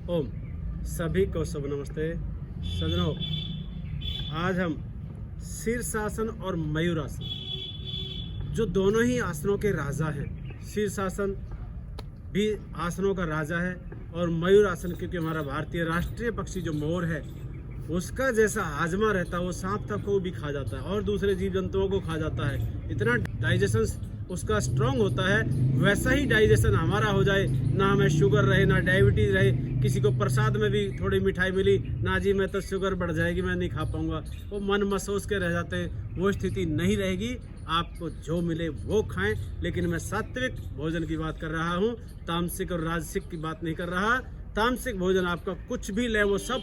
ओम सभी को शुभ नमस्ते सज्जनों। आज हम शीर्षासन और मयूरासन, जो दोनों ही आसनों के राजा हैं। शीर्षासन भी आसनों का राजा है और मयूरासन क्योंकि हमारा भारतीय राष्ट्रीय पक्षी जो मोर है उसका जैसा हाजमा रहता है, वो सांप तक को भी खा जाता है और दूसरे जीव जंतुओं को खा जाता है। इतना डाइजेशन उसका स्ट्रांग होता है, वैसा ही डाइजेशन हमारा हो जाए, ना हमें शुगर रहे ना डायबिटीज रहे। किसी को प्रसाद में भी थोड़ी मिठाई मिली, ना जी मैं तो शुगर बढ़ जाएगी, मैं नहीं खा पाऊंगा, वो मन महसूस के रह जाते हैं। वो स्थिति नहीं रहेगी। आपको जो मिले वो खाएं, लेकिन मैं सात्विक भोजन की बात कर रहा हूँ, तामसिक और राजसिक की बात नहीं कर रहा। तामसिक भोजन आपका कुछ भी ले वो सब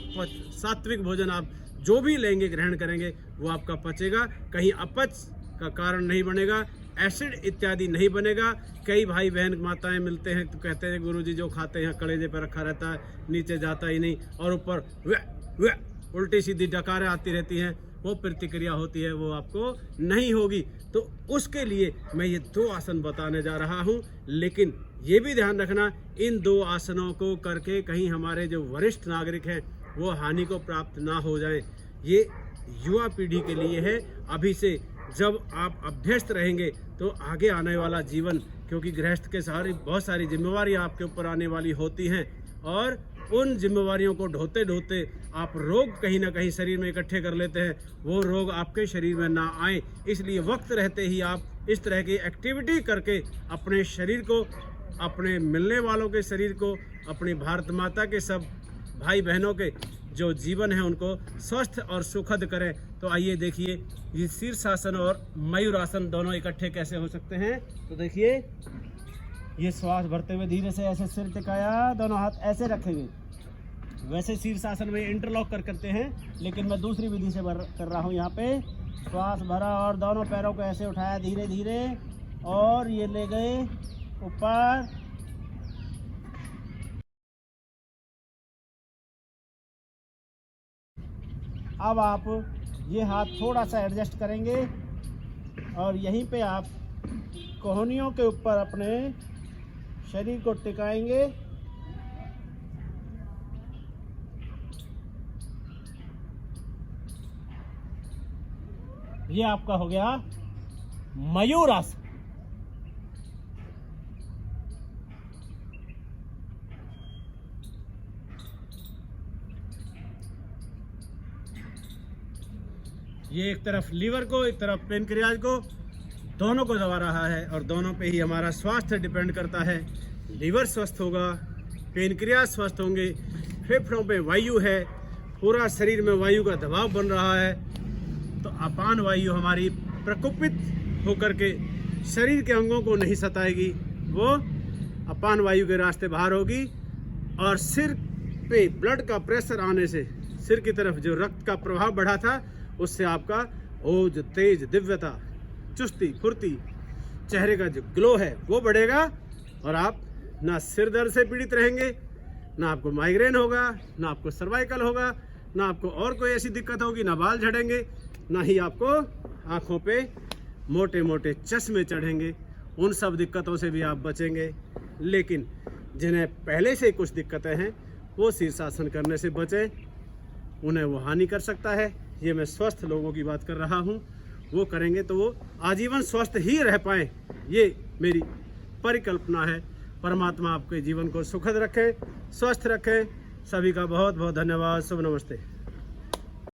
सात्विक भोजन आप जो भी लेंगे ग्रहण करेंगे वो आपका पचेगा, कहीं अपच का कारण नहीं बनेगा, एसिड इत्यादि नहीं बनेगा। कई भाई बहन माताएं मिलते हैं तो कहते हैं गुरुजी जो खाते हैं कलेजे पर रखा रहता है, नीचे जाता ही नहीं और ऊपर वे उल्टी सीधी डकारें आती रहती हैं, वो प्रतिक्रिया होती है, वो आपको नहीं होगी। तो उसके लिए मैं ये 2 आसन बताने जा रहा हूँ, लेकिन ये भी ध्यान रखना इन 2 आसनों को करके कहीं हमारे जो वरिष्ठ नागरिक हैं वो हानि को प्राप्त ना हो जाएं। ये युवा पीढ़ी के लिए है। अभी से जब आप अभ्यस्त रहेंगे तो आगे आने वाला जीवन, क्योंकि गृहस्थ के सहारे बहुत सारी जिम्मेवारियां आपके ऊपर आने वाली होती हैं और उन जिम्मेवारियों को ढोते ढोते आप रोग कहीं ना कहीं शरीर में इकट्ठे कर लेते हैं, वो रोग आपके शरीर में ना आए। इसलिए वक्त रहते ही आप इस तरह की एक्टिविटी करके अपने शरीर को, अपने मिलने वालों के शरीर को, अपनी भारत माता के सब भाई बहनों के जो जीवन है उनको स्वस्थ और सुखद करें। तो आइए देखिए ये शीर्षासन और मयूरासन दोनों इकट्ठे कैसे हो सकते हैं। तो देखिए ये श्वास भरते हुए धीरे से ऐसे सिर टिकाया, दोनों हाथ ऐसे रखेंगे। वैसे शीर्षासन में इंटरलॉक करते हैं, लेकिन मैं दूसरी विधि से कर रहा हूँ। यहाँ पे श्वास भरा और दोनों पैरों को ऐसे उठाया धीरे धीरे और ये ले गए ऊपर। अब आप ये हाथ थोड़ा सा एडजस्ट करेंगे और यहीं पे आप कोहनियों के ऊपर अपने शरीर को टिकाएंगे। ये आपका हो गया मयूरासन। ये एक तरफ लीवर को, एक तरफ पेनक्रियाज को, दोनों को दबा रहा है और दोनों पे ही हमारा स्वास्थ्य डिपेंड करता है। लीवर स्वस्थ होगा, पेनक्रियाज स्वस्थ होंगे, फेफड़ों पे वायु है, पूरा शरीर में वायु का दबाव बन रहा है, तो अपान वायु हमारी प्रकुपित होकर के शरीर के अंगों को नहीं सताएगी, वो अपान वायु के रास्ते बाहर होगी और सिर पे ब्लड का प्रेशर आने से सिर की तरफ जो रक्त का प्रभाव बढ़ा था उससे आपका ओज, तेज, दिव्यता, चुस्ती, फुर्ती, चेहरे का जो ग्लो है वो बढ़ेगा और आप ना सिर दर्द से पीड़ित रहेंगे, ना आपको माइग्रेन होगा, ना आपको सर्वाइकल होगा, ना आपको और कोई ऐसी दिक्कत होगी, ना बाल झड़ेंगे, ना ही आपको आँखों पे मोटे मोटे चश्मे चढ़ेंगे। उन सब दिक्कतों से भी आप बचेंगे। लेकिन जिन्हें पहले से कुछ दिक्कतें हैं वो शीर्षासन करने से बचें, उन्हें वो हानि कर सकता है। ये मैं स्वस्थ लोगों की बात कर रहा हूँ, वो करेंगे तो वो आजीवन स्वस्थ ही रह पाएँ, ये मेरी परिकल्पना है। परमात्मा आपके जीवन को सुखद रखे, स्वस्थ रखे। सभी का बहुत बहुत धन्यवाद। शुभ नमस्ते।